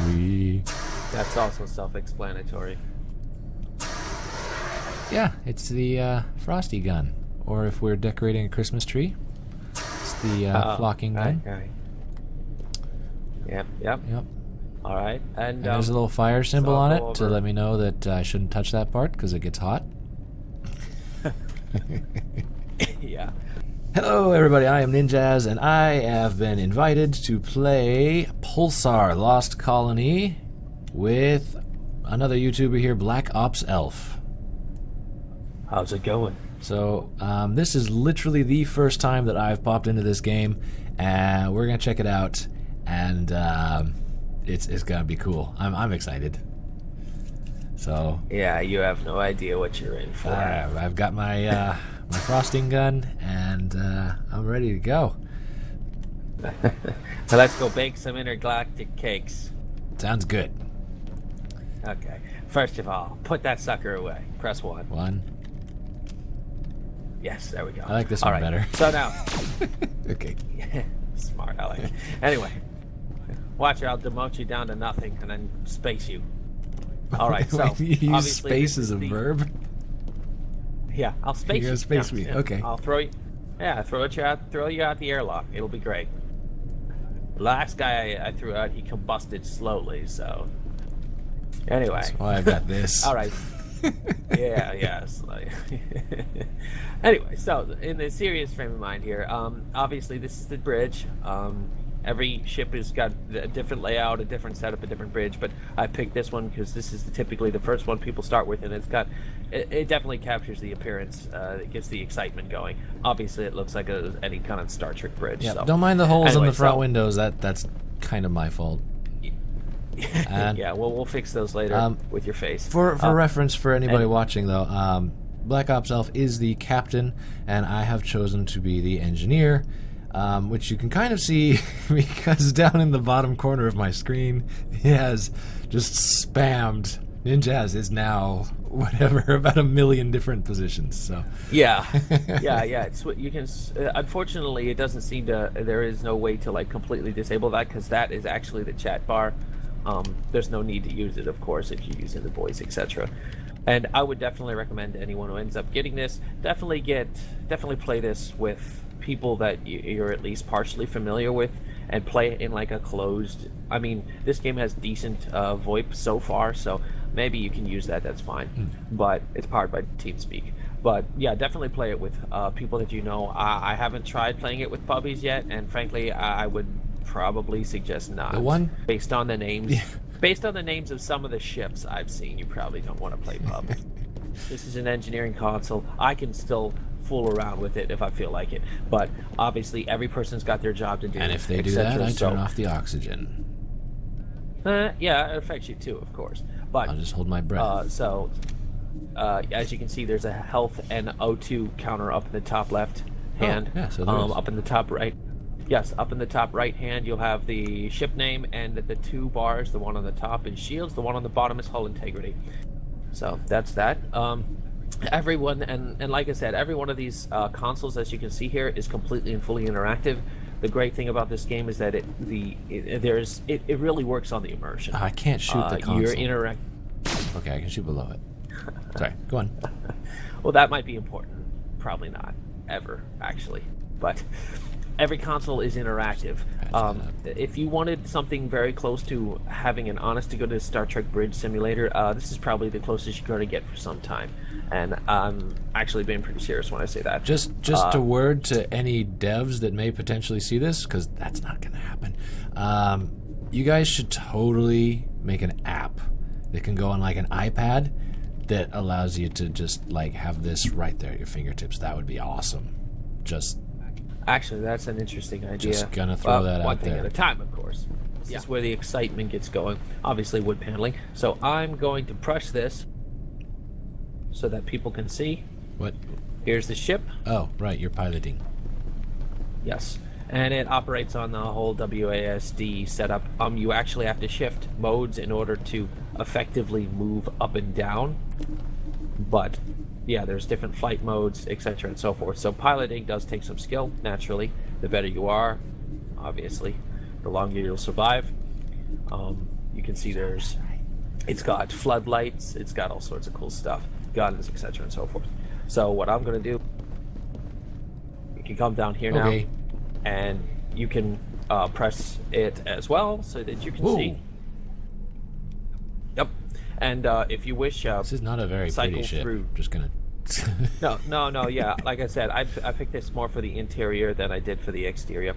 tree. That's also self-explanatory. Yeah, it's the frosty gun. Or if we're decorating a Christmas tree, it's the flocking gun. Right. Yep. Yep. All right. And there's a little fire symbol on it to over. let me know that I shouldn't touch that part because it gets hot. Yeah. Hello, everybody. I am Ninjaz, and I have been invited to play Pulsar Lost Colony with another YouTuber here, BlackOpsElf. How's it going? So, this is literally the first time that I've popped into this game, and we're gonna check it out, and it's gonna be cool. I'm excited. So yeah, you have no idea what you're in for. I've got my my frosting gun, and I'm ready to go. So let's go bake some intergalactic cakes. Sounds good. Okay. First of all, put that sucker away. Press 1. 1. Yes, there we go. I like this all one right. better. So now. Okay. Smart, I like it. Anyway, watch, I'll demote you down to nothing and then space you. All right, so you use obviously space as a verb? Yeah, I'll space you. You're gonna space me. Okay. I'll throw you. Yeah, throw you out the airlock. It'll be great. The last guy I threw out, he combusted slowly. So anyway, That's why I got this. all right. Yeah. Anyway, so in the serious frame of mind here, obviously this is the bridge. Every ship has got a different layout, a different setup, a different bridge, but I picked this one because this is typically the first one people start with, and it definitely captures the appearance. It gets the excitement going. Obviously, it looks like any kind of Star Trek bridge. Yeah, so. don't mind the holes Anyway, in the front windows. That's kind of my fault. Yeah, well, we'll fix those later with your face. For reference, for anybody watching, though, BlackOpsElf is the captain, and I have chosen to be the engineer, which you can kind of see because down in the bottom corner of my screen, it has just spammed. Ninjaz is now whatever about 1 million different positions. So yeah. It's what you can. Unfortunately, it doesn't seem to. There is no way to like completely disable that because that is actually the chat bar. There's no need to use it, of course, if you're using the voice, etc. And I would definitely recommend to anyone who ends up getting this, definitely play this with people that you're at least partially familiar with, and play it in like a closed. I mean, this game has decent VoIP so far, so maybe you can use that. That's fine, but it's powered by TeamSpeak. But yeah, definitely play it with people that you know. I haven't tried playing it with puppies yet, and frankly, I would probably suggest not. The one based on the names. Yeah. Based on the names of some of the ships I've seen, you probably don't want to play pub. This is an engineering console. I can still fool around with it if I feel like it, but obviously every person's got their job to do. And if they do that, I turn off the oxygen. Yeah, it affects you too, of course. But I'll just hold my breath. As you can see, there's a health and O2 counter up in the top left hand. Yeah, so there is. Up in the top right. Yes, up in the top right hand, you'll have the ship name, and the 2 bars. The one on the top is shields. The one on the bottom is hull integrity. So that's that. Everyone, and like I said, every one of these consoles, as you can see here, is completely and fully interactive. The great thing about this game is that it really works on the immersion. I can't shoot the console. You're Okay, I can shoot below it. Sorry, go on. Well, that might be important. Probably not ever, actually, but. Every console is interactive. If you wanted something very close to having an honest-to-goodness Star Trek bridge simulator, this is probably the closest you're going to get for some time. And I'm actually being pretty serious when I say that. Just a word to any devs that may potentially see this, because that's not going to happen. You guys should totally make an app that can go on like an iPad that allows you to just like have this right there at your fingertips. That would be awesome. Actually, that's an interesting idea. Just gonna throw that out there. One thing at a time, of course. This is where the excitement gets going. Obviously, wood paneling. So I'm going to push this so that people can see. What? Here's the ship. Oh, right, you're piloting. Yes, and it operates on the whole WASD setup. You actually have to shift modes in order to effectively move up and down. But yeah, there's different flight modes, etc. and so forth. So piloting does take some skill, naturally. The better you are, obviously, the longer you'll survive. You can see it's got floodlights, it's got all sorts of cool stuff, guns, etc. and so forth. So what I'm going to do, you can come down here now, and you can press it as well so that you can see. Yep. And if you wish, this is not a very pretty ship. Just gonna. No. Yeah, like I said, I picked this more for the interior than I did for the exterior.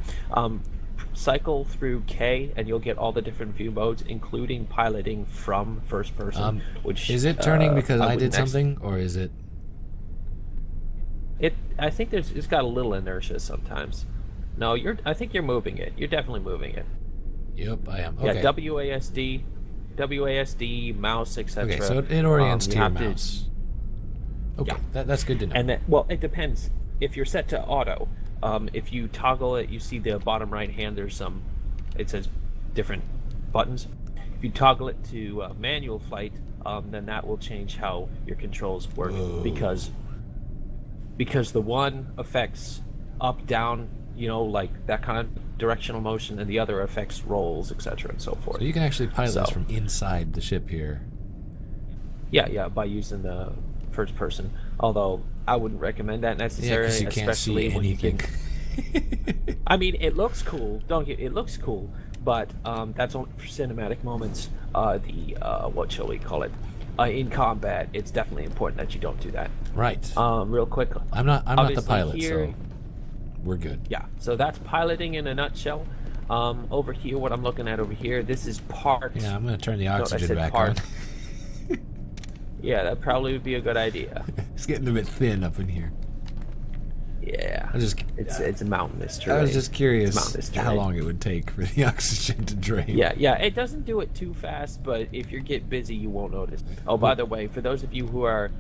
Cycle through K, and you'll get all the different view modes, including piloting from first person. Which is it turning because I did something, or is it? I think it's got a little inertia sometimes. No, I think you're moving it. You're definitely moving it. Yep, I am. Okay. Yeah, WASD, mouse, etc. Okay, so it orients to your mouse. Okay, that's good to know. And then, well, it depends. If you're set to auto, if you toggle it, you see the bottom right hand. It says different buttons. If you toggle it to manual flight, then that will change how your controls work. Because the one affects up, down, like that kind of directional motion, and the other affects rolls, etc. and so forth. So you can actually pilot this from inside the ship here. Yeah, by using the first person. Although I wouldn't recommend that necessarily, because you can't see anything. I mean, it looks cool. It looks cool, but that's only for cinematic moments. What shall we call it? In combat, it's definitely important that you don't do that. Right. Real quick. I'm not the pilot, so we're good. Yeah. So that's piloting in a nutshell. Over here, what I'm looking at over here, this is part. Yeah, I'm going to turn the oxygen back on. Yeah, that probably would be a good idea. It's getting a bit thin up in here. Yeah. It's a mountainous terrain. I was just curious how long it would take for the oxygen to drain. Yeah. It doesn't do it too fast, but if you get busy, you won't notice. Oh, by the way, for those of you who are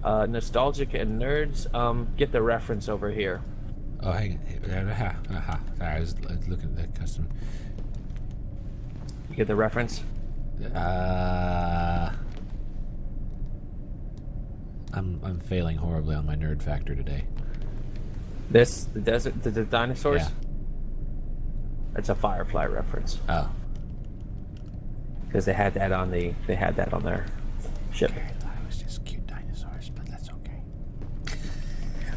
nostalgic and nerds, get the reference over here. Oh, hang on. Sorry, I was looking at that custom. You get the reference? I'm failing horribly on my nerd factor today. The dinosaurs? Yeah. It's a Firefly reference. Oh. Because they had that on their ship. I was just cute dinosaurs, but that's okay.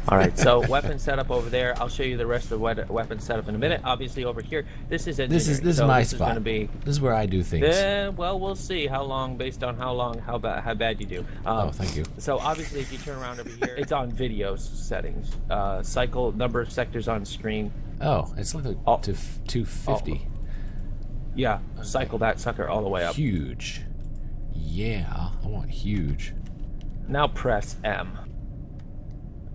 All right, so weapon setup over there. I'll show you the rest of the weapon setup in a minute. Obviously, over here, this is my spot. This is where I do things. Well, we'll see how bad you do. Thank you. So obviously, if you turn around over here, it's on video settings. Cycle number of sectors on screen. Oh, it's like to 250. Yeah, okay. Cycle that sucker all the way up. Huge. Yeah, I want huge. Now press M.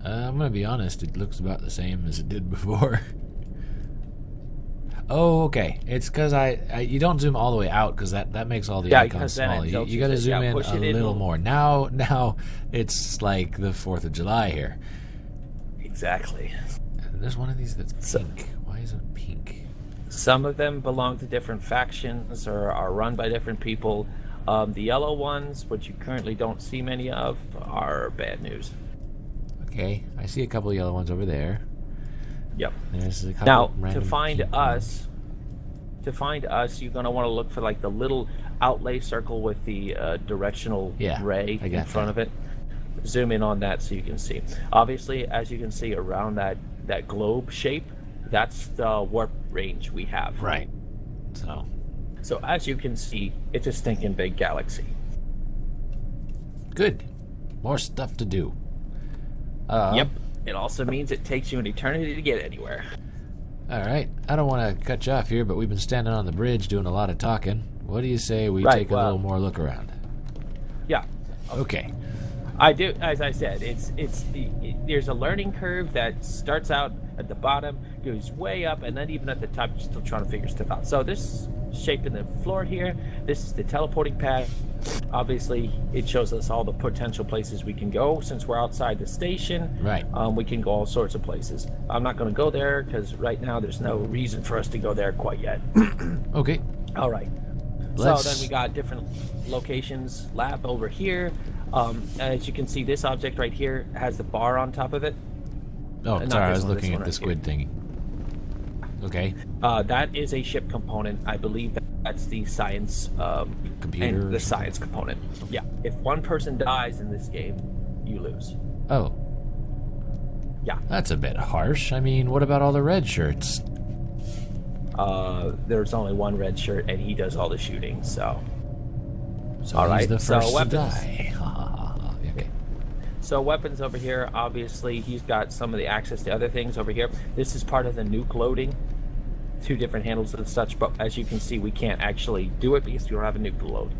I'm gonna be honest, it looks about the same as it did before. Oh, okay. It's because you don't zoom all the way out because that makes all the icons small. You got to zoom in a little more. Now it's like the 4th of July here. Exactly. And there's one of these that's pink. Why is it pink? Some of them belong to different factions or are run by different people. The yellow ones, which you currently don't see many of, are bad news. Okay, I see a couple of yellow ones over there. Yep. There's a couple now to find us, you're gonna want to look for like the little outlay circle with the directional ray in front of it. Zoom in on that so you can see. Obviously, as you can see around that globe shape, that's the warp range we have. Right. So as you can see, it's a stinking big galaxy. Good. More stuff to do. Yep. It also means it takes you an eternity to get anywhere. All right. I don't want to cut you off here, but we've been standing on the bridge doing a lot of talking. What do you say we take a little more look around? Yeah. Okay. I do. As I said, there's a learning curve that starts out at the bottom, goes way up, and then even at the top, you're still trying to figure stuff out. So this shape in the floor here, this is the teleporting pad. Obviously, it shows us all the potential places we can go. Since we're outside the station, right? We can go all sorts of places. I'm not going to go there because right now there's no reason for us to go there quite yet. Okay. All right. So then we got different locations. Lab over here. As you can see, this object right here has the bar on top of it. Oh, sorry, I was looking at the squid thingy. Okay. That is a ship component. I believe that's the science Computer. and the science component. Yeah. If one person dies in this game, you lose. Oh. Yeah. That's a bit harsh. I mean, what about all the red shirts? There's only one red shirt, and he does all the shooting. So All right. He's the first to weapons. die. Okay. So weapons over here, obviously, he's got some of the access to other things over here. This is part of the nuke loading. 2 different handles and such, but as you can see, we can't actually do it because we don't have a nuke to load.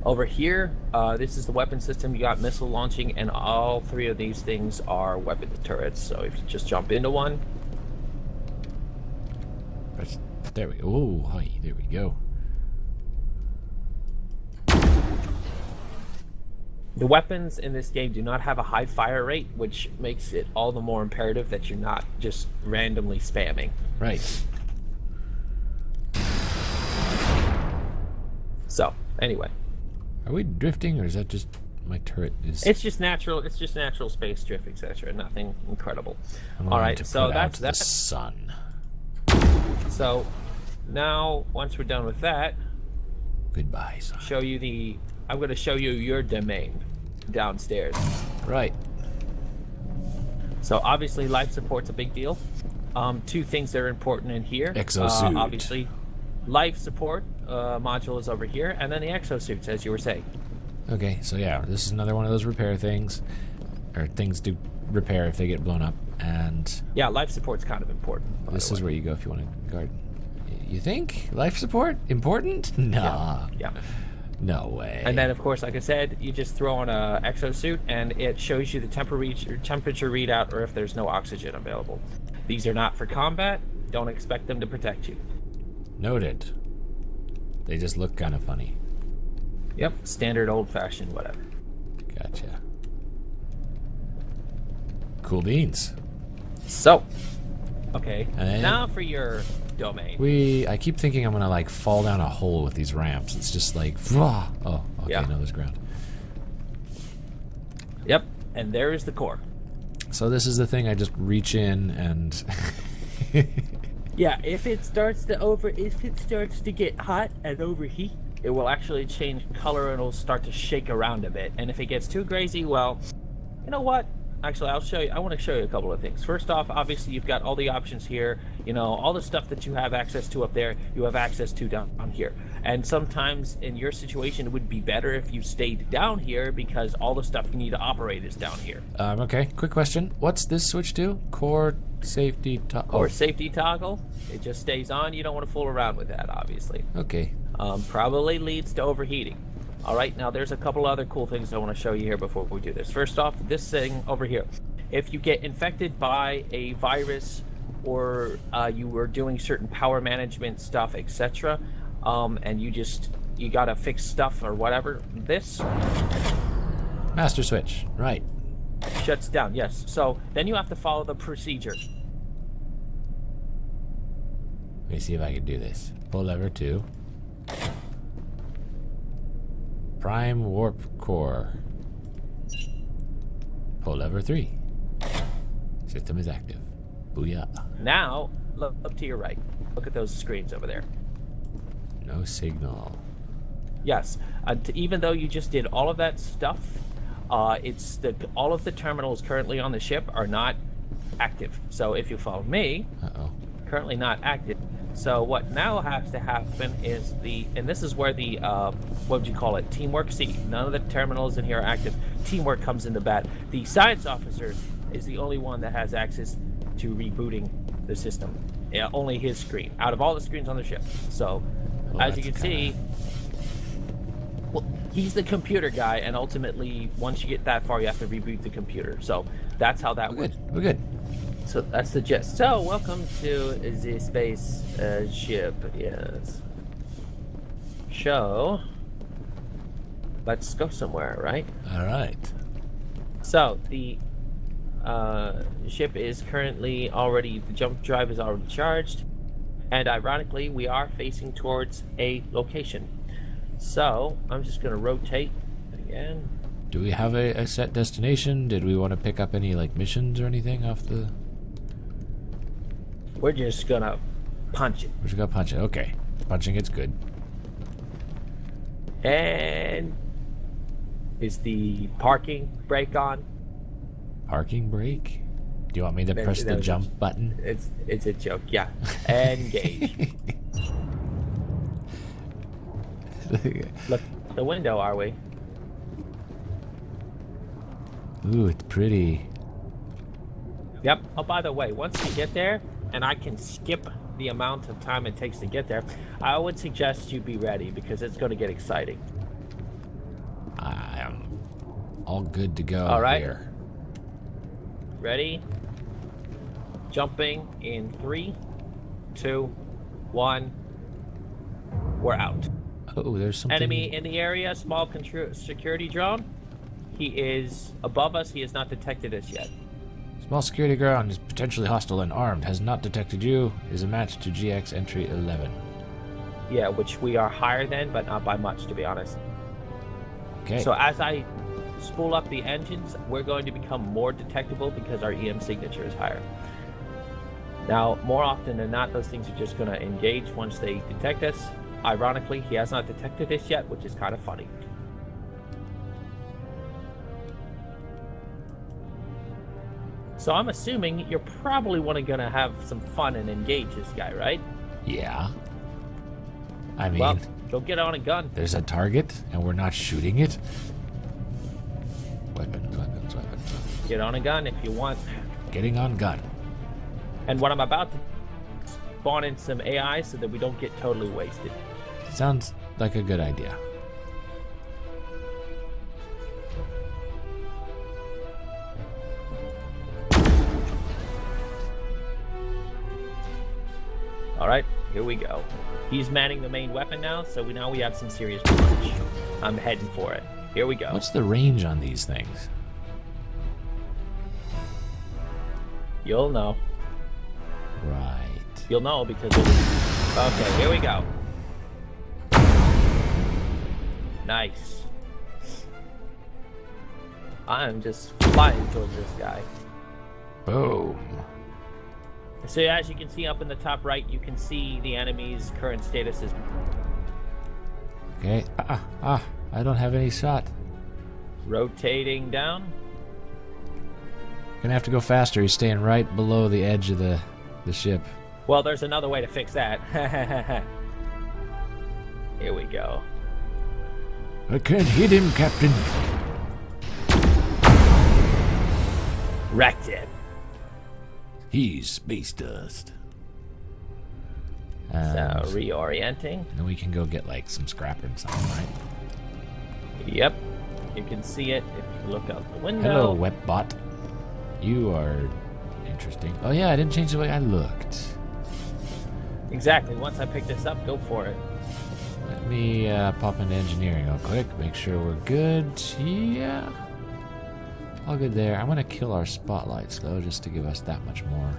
Over here, this is the weapon system. You got missile launching, and all 3 of these things are weapon turrets. So if you just jump into one. There we go. Oh, hi. There we go. The weapons in this game do not have a high fire rate, which makes it all the more imperative that you're not just randomly spamming. Right. So, anyway. Are we drifting, or is that just my turret is... It's just natural space drift, etc. Nothing incredible. I'm All right, to so put that's out that. the sun. So, now, once we're done with that, Goodbye, sun. I'm going to show you your domain downstairs. Right. So obviously life support's a big deal. 2 things that are important in here. Exosuit. Obviously, life support module is over here, and then the exosuits, as you were saying. Okay, so yeah, this is another one of those repair things. Or things to repair if they get blown up. And Yeah, life support's kind of important. this is where you go if you want to guard. You think? Life support? Important? Nah. Yeah. No way. And then, of course, like I said, you just throw on a exosuit, and it shows you the temperature readout or if there's no oxygen available. These are not for combat. Don't expect them to protect you. Noted. They just look kind of funny. Yep, standard old-fashioned whatever. Gotcha. Cool beans. So, okay, And now for your domain. I keep thinking I'm gonna like fall down a hole with these ramps. It's just like, oh, okay, Yeah. no, there's ground. Yep, and there is the core. So this is the thing. I just reach in and. Yeah, if it starts to get hot and overheat, it will actually change color and it'll start to shake around a bit. And if it gets too crazy, well, you know what? Actually, I'll show you. I want to show you a couple of things. First off, obviously, you've got all the options here. You know, all the stuff that you have access to up there, you have access to down here. And sometimes in your situation, it would be better if you stayed down here because all the stuff you need to operate is down here. Okay, quick question. What's this switch do? Core safety toggle. Or safety toggle. It just stays on. You don't want to fool around with that, obviously. Okay. Probably leads to overheating. All right, now there's a couple other cool things I want to show you here before we do this. First off, this thing over here. If you get infected by a virus or you were doing certain power management stuff, etc., and you gotta fix stuff or whatever, this Master switch. Right. shuts down. Yes. So then you have to follow the procedure. Let me see if I can do this. Pull lever 2. Prime warp core. Pull lever 3. System is active. Booyah. Now look up to your right. Look at those screens over there. No signal. Yes. Even though you just did all of that stuff, all of the terminals currently on the ship are not active. So if you follow me, currently not active. So what now has to happen is and this is where the, what would you call it, teamwork. See, none of the terminals in here are active. Teamwork comes into bat. The science officer is the only one that has access to rebooting the system. Yeah, only his screen, out of all the screens on the ship. So, as you can see, well, he's the computer guy, and ultimately, once you get that far, you have to reboot the computer. So, that's how that works. We're good. So that's the gist. So welcome to the space ship. Yes. So let's go somewhere, right? All right. So the ship is currently the jump drive is already charged, and ironically, we are facing towards a location. So I'm just going to rotate again. Do we have a set destination? Did we want to pick up any like missions or anything off the? We're just gonna punch it. We're just gonna punch it. Okay. Punching it's good. And is the parking brake on? Parking brake? Do you want me to press the jump button? It's a joke, yeah. Engage. Look, the window, are we? Ooh, it's pretty. Yep. Oh, by the way, once you get there, and I can skip the amount of time it takes to get there, I would suggest you be ready because it's going to get exciting. I am all good to go. All right. Here. Ready? Jumping in 3, 2, 1. We're out. Oh, there's something. Enemy in the area, small security drone. He is above us. He has not detected us yet. Small security ground is potentially hostile and armed. Has not detected you. Is a match to GX entry 11. Yeah, which we are higher than, but not by much, to be honest. Okay. So as I spool up the engines, we're going to become more detectable because our EM signature is higher. Now, more often than not, those things are just going to engage once they detect us. Ironically, he has not detected us yet, which is kind of funny. So I'm assuming you're probably going to have some fun and engage this guy, right? Yeah. I mean, well, go get on a gun. There's a target, and we're not shooting it. Weapons. Get on a gun if you want. Getting on gun. And what I'm about to spawn in some AI so that we don't get totally wasted. Sounds like a good idea. All right, here we go. He's manning the main weapon now, so now we have some serious punch. I'm heading for it. Here we go. What's the range on these things? You'll know. Right. You'll know because okay, here we go. Nice. I'm just flying towards this guy. Boom. So as you can see up in the top right, you can see the enemy's current status is... Okay. I don't have any shot. Rotating down. Gonna have to go faster. He's staying right below the edge of the ship. Well, there's another way to fix that. Here we go. I can't hit him, Captain. Wrecked it. He's space dust. So reorienting. And we can go get like some scrap or something, right? Yep. You can see it if you look out the window. Hello, Webbot. You are interesting. Oh yeah, I didn't change the way I looked. Exactly. Once I pick this up, go for it. Let me pop into engineering real quick. Make sure we're good. Yeah. All good there. I'm going to kill our spotlights, though, just to give us that much more.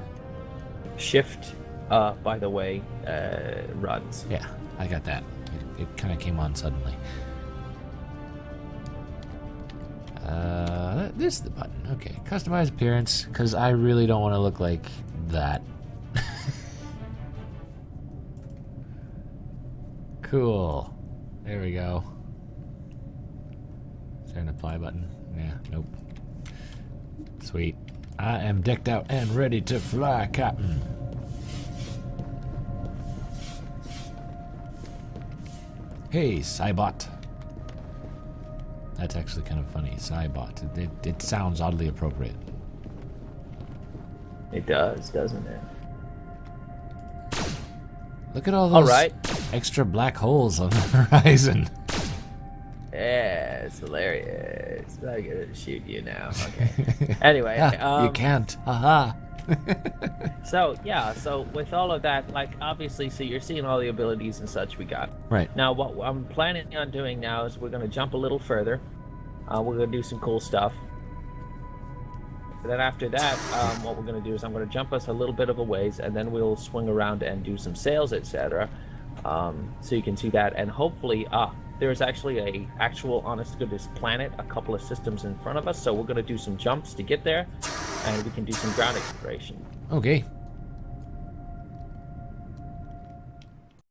Shift, by the way, runs. Yeah, I got that. It kind of came on suddenly. This is the button. Okay, customize appearance, because I really don't want to look like that. Cool. There we go. Is there an apply button? Yeah, nope. Sweet. I am decked out and ready to fly, Captain. Hey, Cybot. That's actually kind of funny. Cybot. It sounds oddly appropriate. It does, doesn't it? Look at all those right. extra black holes on the horizon. Yeah, it's hilarious. I'm gonna shoot you now. Okay. Anyway, you can't. Haha. So with all of that, like obviously, so you're seeing all the abilities and such we got. Right. Now, what I'm planning on doing now is we're gonna jump a little further. We're gonna do some cool stuff. And then after that, what we're gonna do is I'm gonna jump us a little bit of a ways, and then we'll swing around and do some sales, etc. So you can see that, and hopefully, there's actually a actual honest-to-goodness planet, a couple of systems in front of us, so we're going to do some jumps to get there, and we can do some ground exploration. Okay.